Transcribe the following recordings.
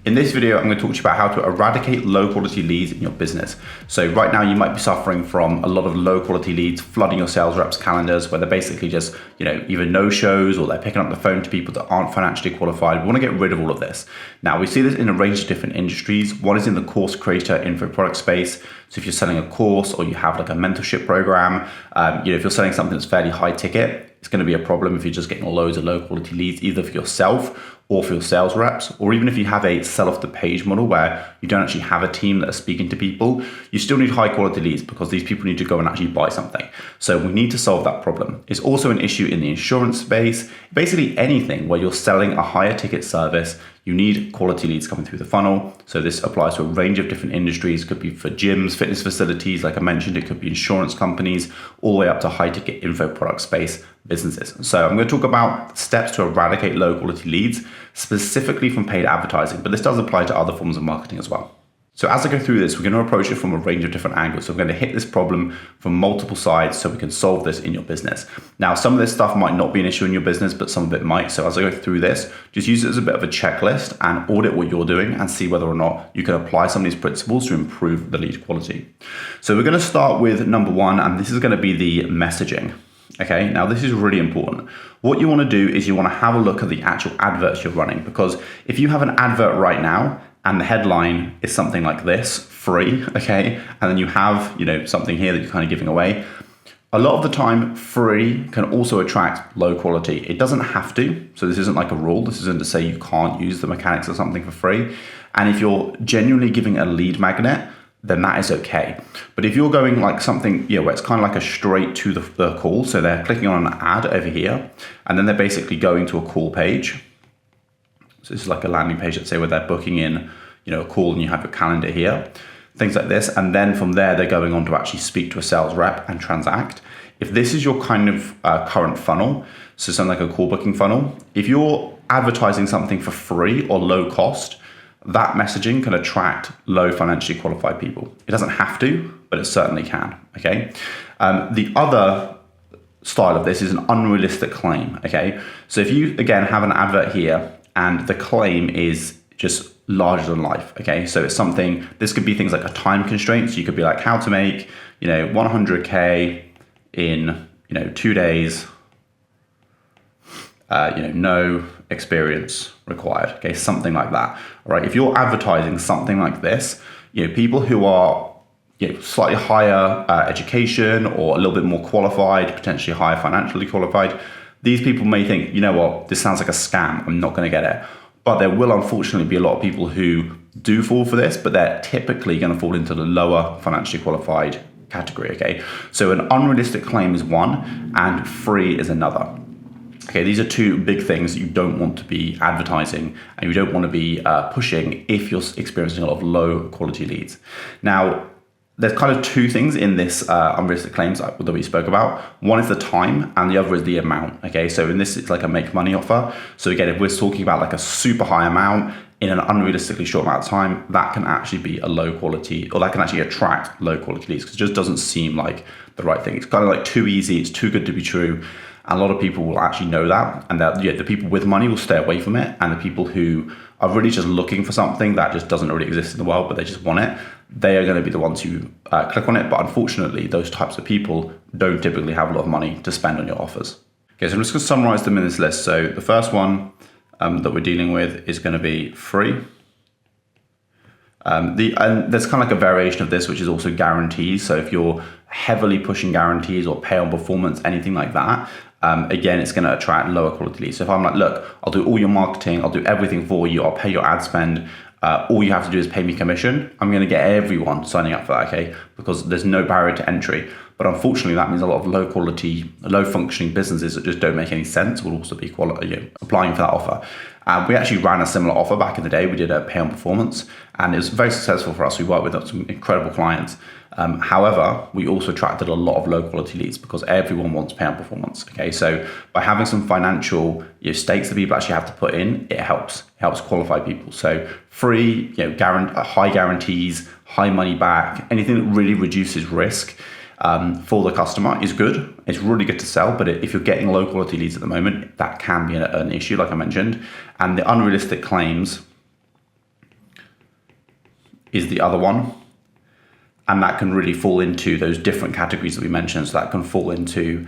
In this video, I'm going to talk to you about how to eradicate low quality leads in your business. So right now you might be suffering from a lot of low quality leads flooding your sales reps' calendars, where they're basically just, either no shows or they're picking up the phone to people that aren't financially qualified. We want to get rid of all of this. Now we see this in a range of different industries. One is in the course creator info product space. So if you're selling a course or you have like a mentorship program, if you're selling something that's fairly high ticket, it's going to be a problem if you're just getting loads of low quality leads, either for yourself or for your sales reps, or even if you have a sell off the page model where you don't actually have a team that are speaking to people, you still need high quality leads because these people need to go and actually buy something. So we need to solve that problem. It's also an issue in the insurance space. Basically anything where you're selling a higher ticket service, you need quality leads coming through the funnel. So this applies to a range of different industries. It could be for gyms, fitness facilities, like I mentioned, it could be insurance companies, all the way up to high ticket info product space businesses. So I'm going to talk about steps to eradicate low quality leads, specifically from paid advertising, but this does apply to other forms of marketing as well. So as I go through this, we're going to approach it from a range of different angles. So we're going to hit this problem from multiple sides so we can solve this in your business. Now, some of this stuff might not be an issue in your business, but some of it might. So as I go through this, just use it as a bit of a checklist and audit what you're doing and see whether or not you can apply some of these principles to improve the lead quality. So we're going to start with number one, and this is going to be the messaging. Okay, now this is really important. What you want to do is you want to have a look at the actual adverts you're running, because if you have an advert right now and the headline is something like this, free, okay, and then you have, something here that you're kind of giving away, a lot of the time free can also attract low quality. It doesn't have to, so this isn't like a rule. This isn't to say you can't use the mechanics of something for free. And if you're genuinely giving a lead magnet, then that is okay. But if you're going like something, where it's kind of like a straight to the call, so they're clicking on an ad over here, and then they're basically going to a call page. So this is like a landing page, let's say, where they're booking in, a call, and you have your calendar here, things like this. And then from there, they're going on to actually speak to a sales rep and transact. If this is your kind of current funnel, so something like a call booking funnel, if you're advertising something for free or low cost, that messaging can attract low financially qualified people. It doesn't have to, but it certainly can, okay? The other style of this is an unrealistic claim, okay? So if you, again, have an advert here and the claim is just larger than life, okay? So it's something, this could be things like a time constraint. So you could be like, how to make, 100K in, 2 days, no experience required, okay, something like that. All right, if you're advertising something like this, people who are slightly higher education or a little bit more qualified, potentially higher financially qualified, these people may think, this sounds like a scam, I'm not going to get it. But there will unfortunately be a lot of people who do fall for this, but they're typically going to fall into the lower financially qualified category, okay? So an unrealistic claim is one and free is another. Okay, these are two big things that you don't want to be advertising and you don't want to be pushing if you're experiencing a lot of low quality leads. Now, there's kind of two things in this unrealistic claims that we spoke about. One is the time and the other is the amount. Okay, so in this, it's like a make money offer. So again, if we're talking about like a super high amount in an unrealistically short amount of time, that can actually be a low quality, or that can actually attract low quality leads because it just doesn't seem like the right thing. It's kind of like too easy, it's too good to be true. And a lot of people will actually know that, and that the people with money will stay away from it, and the people who are really just looking for something that just doesn't really exist in the world, but they just want it, they are going to be the ones who click on it. But unfortunately, those types of people don't typically have a lot of monny to spend on your offers. Okay, so I'm just going to summarize them in this list. So the first one that we're dealing with is going to be free. And there's kind of like a variation of this, which is also guarantees. So if you're heavily pushing guarantees or pay on performance, anything like that, again, it's going to attract lower quality leads. So if I'm like, look, I'll do all your marketing, I'll do everything for you, I'll pay your ad spend, all you have to do is pay me commission, I'm going to get everyone signing up for that, okay? Because there's no barrier to entry. But unfortunately, that means a lot of low quality, low functioning businesses that just don't make any sense will also be applying for that offer. We actually ran a similar offer back in the day. We did a pay on performance and it was very successful for us. We worked with some incredible clients. However, we also attracted a lot of low quality leads because everyone wants pay on performance. Okay, so by having some financial stakes that people actually have to put in, it helps qualify people. So free, high guarantees, high money back, anything that really reduces risk for the customer is good. It's really good to sell, but if you're getting low quality leads at the moment, that can be an issue, like I mentioned. And the unrealistic claims, is the other one. And that can really fall into those different categories that we mentioned. So that can fall into,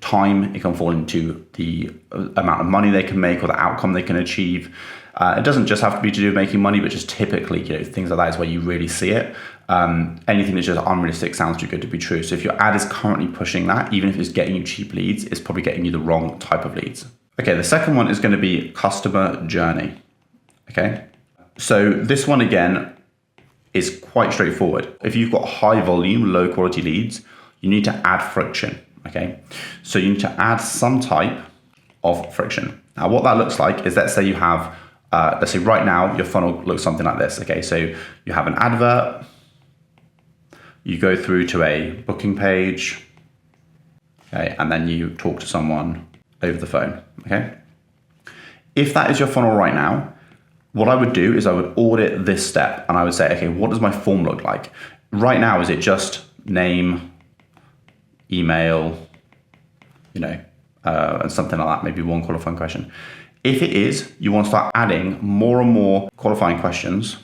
time. It can fall into the amount of money they can make or the outcome they can achieve. It doesn't just have to be to do with making money, but just typically, things like that is where you really see it. Anything that's just unrealistic sounds too good to be true. So if your ad is currently pushing that, even if it's getting you cheap leads, it's probably getting you the wrong type of leads. Okay, the second one is going to be customer journey. Okay, so this one again is quite straightforward. If you've got high volume, low quality leads, you need to add friction. Okay, so you need to add some type of friction. Now, what that looks like is, let's say you have, let's say right now your funnel looks something like this. Okay, so you have an advert, you go through to a booking page, okay, and then you talk to someone over the phone. Okay, if that is your funnel right now, what I would do is I would audit this step and I would say, okay, what does my form look like? Right now, is it just name, email, and something like that, maybe one qualifying question. If it is, you want to start adding more and more qualifying questions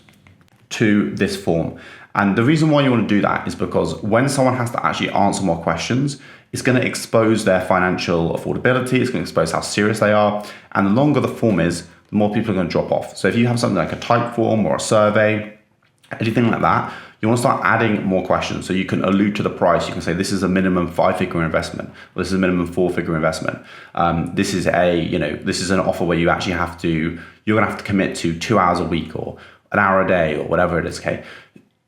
to this form. And the reason why you want to do that is because when someone has to actually answer more questions, it's going to expose their financial affordability, it's going to expose how serious they are. And the longer the form is, the more people are going to drop off. So if you have something like a type form or a survey, anything like that, you want to start adding more questions. So you can allude to the price. You can say, this is a minimum 5-figure investment. Or this is a minimum 4-figure investment. This is this is an offer where you're going to have to commit to 2 hours a week or an hour a day or whatever it is. Okay.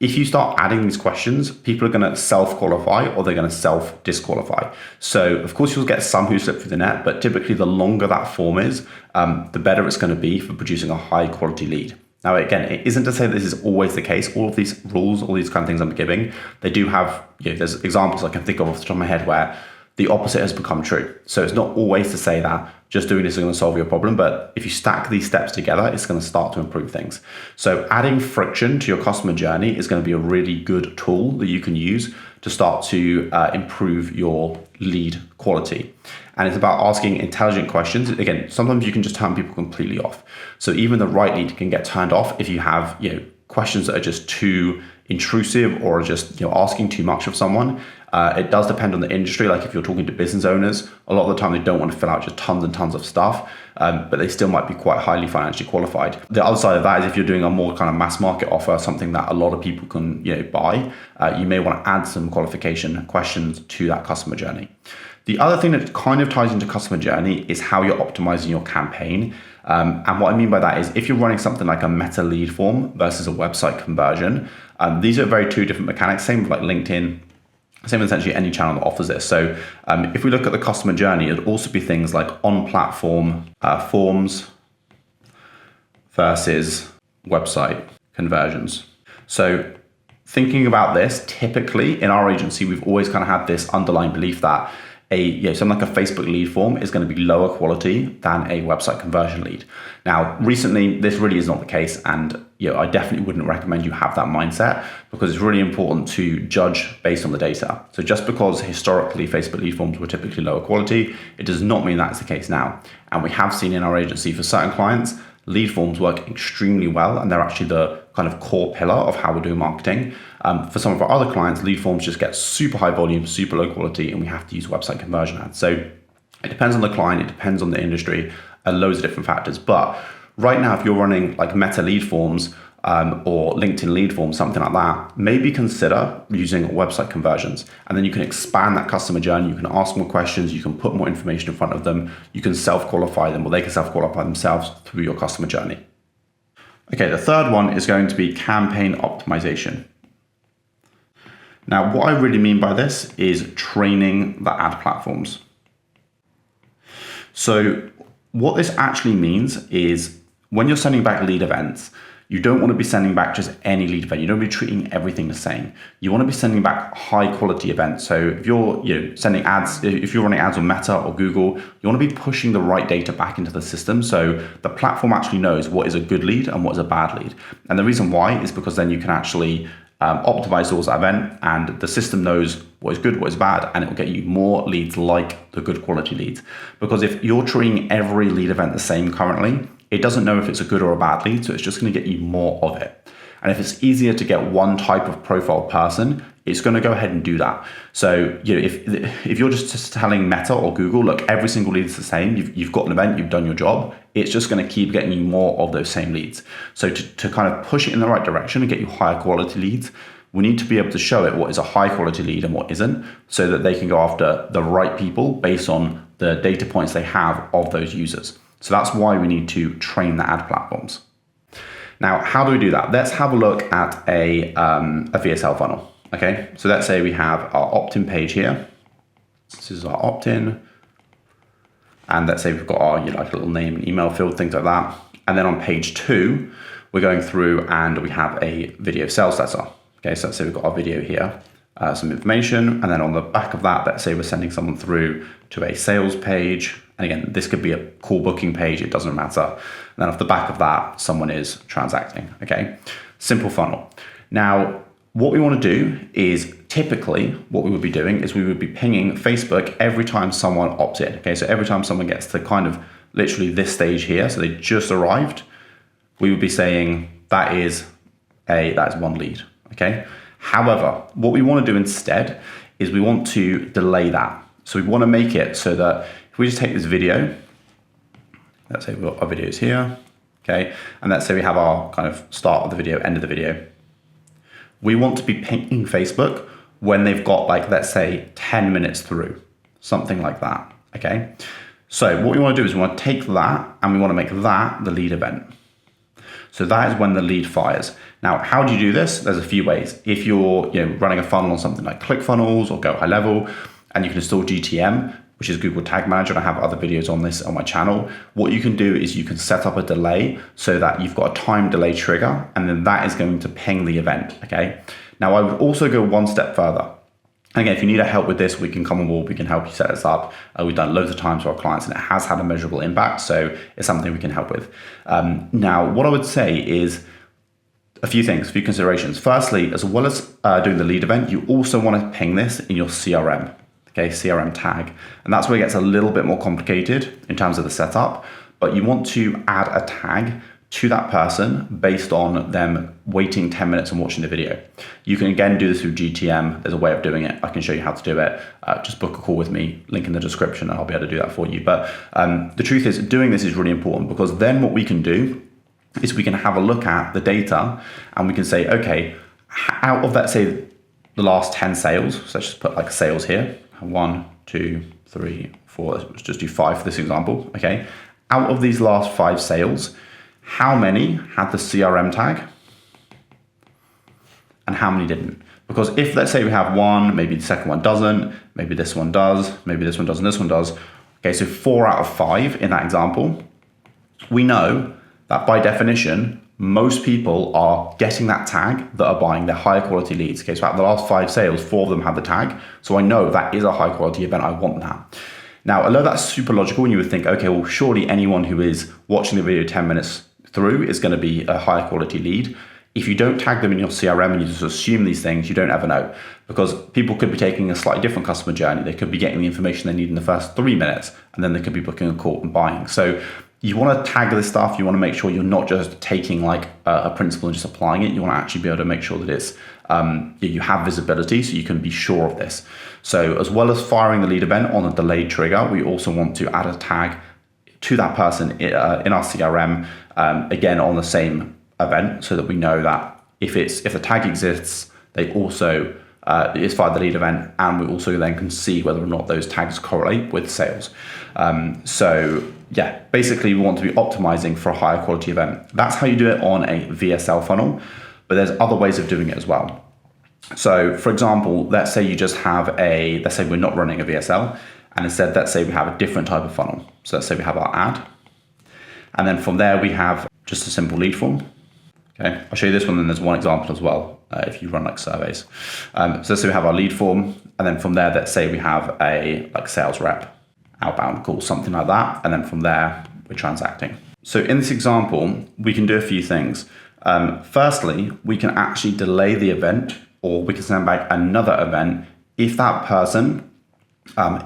If you start adding these questions, people are going to self-qualify or they're going to self-disqualify. So of course you'll get some who slip through the net, but typically the longer that form is, the better it's going to be for producing a high quality lead. Now, again, it isn't to say this is always the case. All of these rules, all these kind of things I'm giving, they do have, there's examples I can think of off the top of my head where the opposite has become true. So it's not always to say that just doing this is going to solve your problem, but if you stack these steps together, it's going to start to improve things. So adding friction to your customer journey is going to be a really good tool that you can use to start to improve your lead quality. And it's about asking intelligent questions. Again, sometimes you can just turn people completely off. So even the right lead can get turned off if you have, questions that are just too intrusive or just, asking too much of someone. It does depend on the industry. Like if you're talking to business owners, a lot of the time they don't want to fill out just tons and tons of stuff, but they still might be quite highly financially qualified. The other side of that is if you're doing a more kind of mass market offer, something that a lot of people can buy, you may want to add some qualification questions to that customer journey. The other thing that kind of ties into customer journey is how you're optimizing your campaign. And what I mean by that is if you're running something like a meta lead form versus a website conversion, these are very two different mechanics. Same with like LinkedIn, same with essentially any channel that offers this. So if we look at the customer journey, it'd also be things like on-platform forms versus website conversions. So thinking about this, typically in our agency, we've always kind of had this underlying belief that something like a Facebook lead form is going to be lower quality than a website conversion lead. Now, recently, this really is not the case. And I definitely wouldn't recommend you have that mindset because it's really important to judge based on the data. So just because historically Facebook lead forms were typically lower quality, it does not mean that's the case now. And we have seen in our agency for certain clients, lead forms work extremely well, and they're actually the kind of core pillar of how we're doing marketing. For some of our other clients, lead forms just get super high volume, super low quality, and we have to use website conversion ads. So it depends on the client, it depends on the industry, and loads of different factors. But right now, if you're running like meta lead forms or LinkedIn lead forms, something like that, maybe consider using website conversions. And then you can expand that customer journey. You can ask more questions. You can put more information in front of them. You can self-qualify them, or they can self-qualify themselves through your customer journey. Okay, the third one is going to be campaign optimization. Now, what I really mean by this is training the ad platforms. So what this actually means is when you're sending back lead events, you don't want to be sending back just any lead event. You don't want to be treating everything the same. You want to be sending back high quality events. So if you're sending ads, if you're running ads on Meta or Google, you want to be pushing the right data back into the system so the platform actually knows what is a good lead and what is a bad lead. And the reason why is because then you can actually optimize towards that event, and the system knows what is good, what is bad, and it will get you more leads like the good quality leads. Because if you're treating every lead event the same currently, it doesn't know if it's a good or a bad lead, so it's just going to get you more of it. And if it's easier to get one type of profile person, it's going to go ahead and do that. So, if you're just telling Meta or Google, look, every single lead is the same, you've got an event, you've done your job, it's just going to keep getting you more of those same leads. So to kind of push it in the right direction and get you higher quality leads, we need to be able to show it what is a high quality lead and what isn't, so that they can go after the right people based on the data points they have of those users. So that's why we need to train the ad platforms. Now, how do we do that? Let's have a look at a VSL funnel. Okay, so let's say we have our opt-in page here. This is our opt-in. And let's say we've got our little name and email field, things like that. And then on page 2, we're going through and we have a video sales letter. Okay, so let's say we've got our video here, some information. And then on the back of that, let's say we're sending someone through to a sales page. And again, this could be a call booking page, it doesn't matter. And then off the back of that, someone is transacting, okay? Simple funnel. Now, what we want to do is typically what we would be doing is we would be pinging Facebook every time someone opts in. Okay, so every time someone gets to kind of literally this stage here, so they just arrived, we would be saying that is one lead. Okay. However, what we want to do instead is we want to delay that. So we want to make it so that if we just take this video, let's say we've got our videos here, okay, and let's say we have our kind of start of the video, end of the video. We want to be pinging Facebook when they've got let's say 10 minutes through, something like that, okay? So what we want to do is we want to take that and we want to make that the lead event. So that is when the lead fires. Now, how do you do this? There's a few ways. If you're running a funnel on something like ClickFunnels or Go High Level, and you can install GTM, which is Google Tag Manager, and I have other videos on this on my channel. What you can do is you can set up a delay so that you've got a time delay trigger, and then that is going to ping the event, okay? Now, I would also go one step further. Again, if you need help with this, we can come on board, we can help you set this up. We've done loads of times for our clients and it has had a measurable impact, so it's something we can help with. Now, what I would say is a few things, a few considerations. Firstly, as well as doing the lead event, you also want to ping this in your CRM. Okay, CRM tag. And that's where it gets a little bit more complicated in terms of the setup, but you want to add a tag to that person based on them waiting 10 minutes and watching the video. You can again do this through GTM. There's a way of doing it. I can show you how to do it. Just book a call with me, link in the description, and I'll be able to do that for you. But the truth is, doing this is really important, because then what we can do is we can have a look at the data and we can say, okay, out of, let's say, the last 10 sales, so let's just put sales here, 1, 2, 3, 4, let's just do 5 for this example, okay? Out of these last 5 sales, how many had the CRM tag and how many didn't? Because if, let's say we have one, maybe the second one doesn't, maybe this one does, maybe this one does, and this one does. Okay, so 4 out of 5 in that example, we know that by definition, most people are getting that tag that are buying their higher quality leads. Okay, so out of the last 5 sales, 4 of them have the tag. So I know that is a high quality event, I want that. Now, although that's super logical, and you would think, okay, well, surely anyone who is watching the video 10 minutes through is going to be a higher quality lead. If you don't tag them in your CRM and you just assume these things, you don't ever know, because people could be taking a slightly different customer journey. They could be getting the information they need in the first 3 minutes, and then they could be booking a call and buying. So you want to tag this stuff. You want to make sure you're not just taking a principle and just applying it. You want to actually be able to make sure that it's you have visibility, so you can be sure of this. So as well as firing the lead event on a delayed trigger, we also want to add a tag to that person in our CRM, again on the same event, so that we know that if the tag exists, they also it's fired the lead event, and we also then can see whether or not those tags correlate with sales. So yeah, basically we want to be optimizing for a higher quality event. That's how you do it on a VSL funnel, but there's other ways of doing it as well. So for example, let's say you just have let's say we're not running a VSL, and instead, let's say we have a different type of funnel. So let's say we have our ad, and then from there we have just a simple lead form. Okay, I'll show you this one, and there's one example as well if you run surveys. So let's say we have our lead form, and then from there, let's say we have a sales rep, outbound call, something like that, and then from there we're transacting. So in this example, we can do a few things. Firstly, we can actually delay the event, or we can send back another event if that person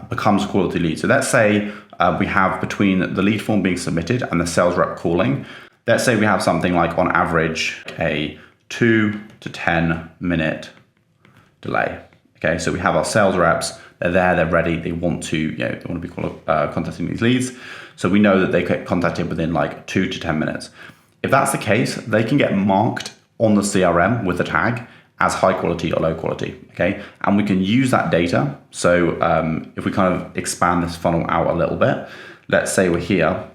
becomes a quality lead. So let's say we have between the lead form being submitted and the sales rep calling, let's say we have something like on average a 2 to 10 minute delay. Okay, so we have our sales reps, they're there, they're ready, they want to, they want to be contacting these leads. So we know that they get contacted within like 2 to 10 minutes. If that's the case, they can get marked on the CRM with the tag as high quality or low quality, okay? And we can use that data. So if we kind of expand this funnel out a little bit, let's say we're here,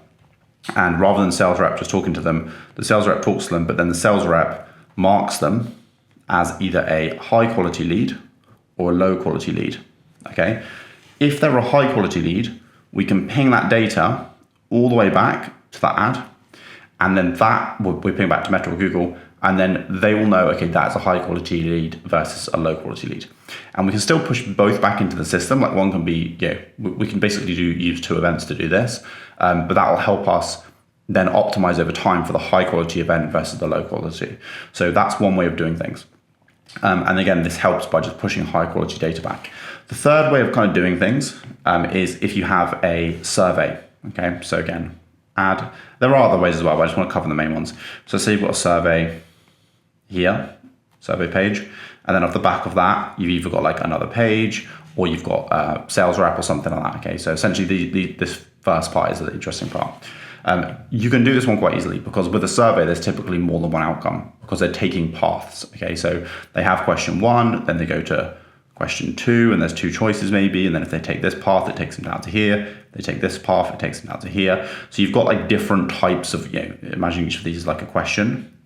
and rather than sales rep just talking to them, the sales rep talks to them, but then the sales rep marks them as either a high quality lead or a low quality lead, okay? If they're a high quality lead, we can ping that data all the way back to that ad, and then that we ping back to Meta or Google, and then they will know, okay, that's a high quality lead versus a low quality lead. And we can still push both back into the system. Like one can be, we can basically use 2 events to do this, but that will help us then optimize over time for the high quality event versus the low quality. So that's one way of doing things. And again, this helps by just pushing high quality data back. The third way of kind of doing things is if you have a survey, okay? So again, there are other ways as well, but I just want to cover the main ones. So say you've got a survey here, survey page, and then off the back of that, you've either got like another page or you've got a sales rep or something like that, okay? So essentially this first part is the interesting part. You can do this one quite easily because with a survey, there's typically more than one outcome because they're taking paths, okay? So they have question 1, then they go to question 2, and there's 2 choices maybe, and then if they take this path, it takes them down to here. They take this path, it takes them down to here. So you've got like different types of, imagine each of these is like a question.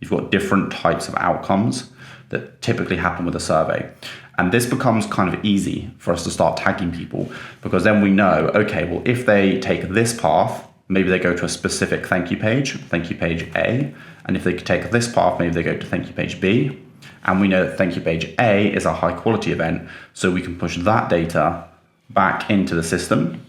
You've got different types of outcomes that typically happen with a survey. And this becomes kind of easy for us to start tagging people because then we know, okay, well, if they take this path, maybe they go to a specific thank you page A. And if they take this path, maybe they go to thank you page B. And we know that thank you page A is a high quality event. So we can push that data back into the system.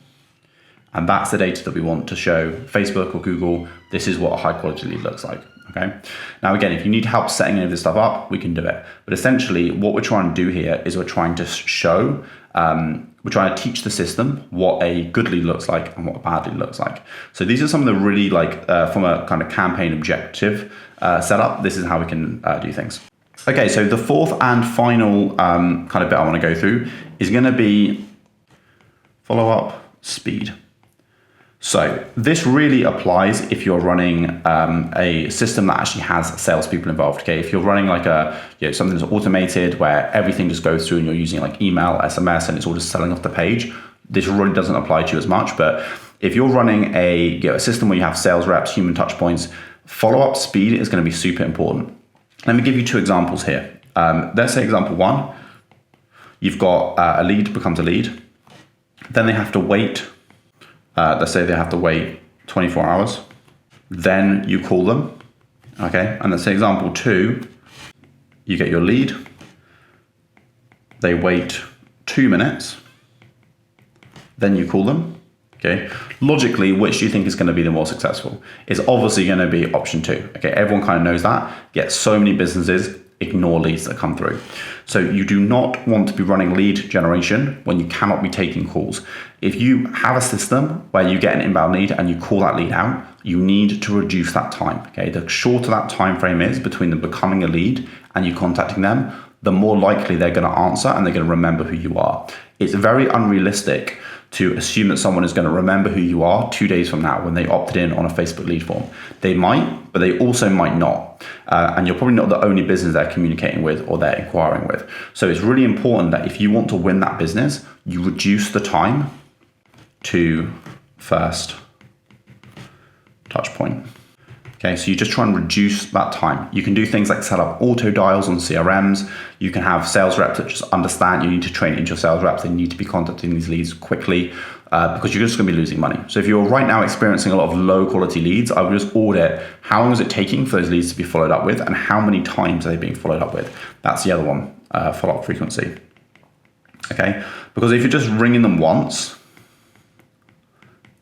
And that's the data that we want to show Facebook or Google. This is what a high quality lead looks like. Okay. Now, again, if you need help setting any of this stuff up, we can do it. But essentially what we're trying to do here is we're trying to show, we're trying to teach the system what a good lead looks like and what a bad lead looks like. So these are some of the really from a kind of campaign objective setup, this is how we can do things. Okay, so the fourth and final kind of bit I want to go through is going to be follow-up speed. So this really applies if you're running a system that actually has salespeople involved. Okay, if you're running like something that's automated where everything just goes through and you're using like email, SMS, and it's all just selling off the page, this really doesn't apply to you as much. But if you're running a system where you have sales reps, human touch points, follow-up speed is going to be super important. Let me give you 2 examples here. Let's say example 1, you've got a lead becomes a lead, then they have to wait. Let's say they have to wait 24 hours. Then you call them, okay? And let's say example 2, you get your lead. They wait 2 minutes. Then you call them, okay? Logically, which do you think is going to be the more successful? It's obviously going to be option 2, okay? Everyone kind of knows that, yet so many businesses ignore leads that come through. So you do not want to be running lead generation when you cannot be taking calls. If you have a system where you get an inbound lead and you call that lead out, you need to reduce that time, okay? The shorter that time frame is between them becoming a lead and you contacting them, the more likely they're going to answer and they're going to remember who you are. It's very unrealistic to assume that someone is going to remember who you are 2 days from now when they opted in on a Facebook lead form. They might, but they also might not. And you're probably not the only business they're communicating with or they're inquiring with. So it's really important that if you want to win that business, you reduce the time to first touch point. Okay, so you just try and reduce that time. You can do things like set up auto dials on CRMs. You can have sales reps that just understand you need to train into your sales reps. They need to be contacting these leads quickly because you're just going to be losing money. So if you're right now experiencing a lot of low quality leads, I would just audit how long is it taking for those leads to be followed up with and how many times are they being followed up with. That's the other one, follow-up frequency. Okay, because if you're just ringing them once,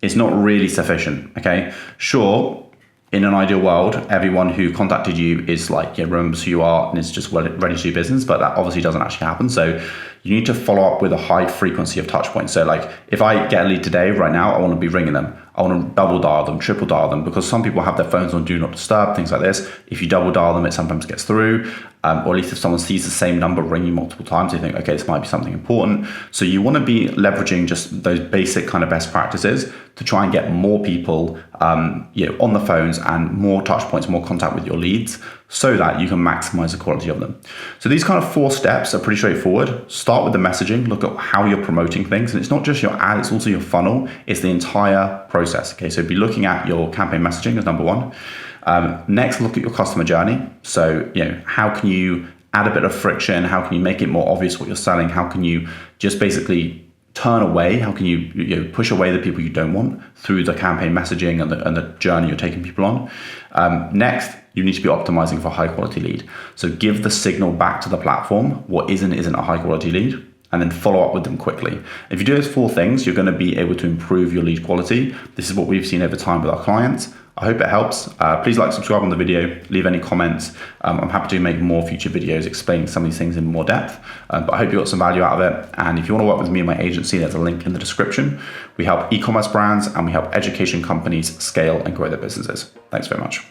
it's not really sufficient. Okay, sure. In an ideal world, everyone who contacted you is like, remembers who you are and is just ready to do business, but that obviously doesn't actually happen. So you need to follow up with a high frequency of touch points. So like if I get a lead today, right now, I want to be ringing them. I want to double dial them, triple dial them, because some people have their phones on do not disturb, things like this. If you double dial them, it sometimes gets through. Or at least if someone sees the same number ringing multiple times, they think, okay, this might be something important. So you want to be leveraging just those basic kind of best practices to try and get more people on the phones and more touch points, more contact with your leads, so that you can maximize the quality of them. So these kind of 4 steps are pretty straightforward. Start with the messaging, look at how you're promoting things. And it's not just your ad, it's also your funnel. It's the entire process. Okay, so be looking at your campaign messaging as number 1. Next, look at your customer journey. So, how can you add a bit of friction? How can you make it more obvious what you're selling? How can you just basically turn away? How can you push away the people you don't want through the campaign messaging and the journey you're taking people on? Next, you need to be optimizing for high quality lead. So give the signal back to the platform what isn't a high quality lead, and then follow up with them quickly. If you do those 4 things, you're going to be able to improve your lead quality. This is what we've seen over time with our clients. I hope it helps. Please like, subscribe on the video, leave any comments. I'm happy to make more future videos explaining some of these things in more depth, but I hope you got some value out of it. And if you want to work with me and my agency, there's a link in the description. We help e-commerce brands and we help education companies scale and grow their businesses. Thanks very much.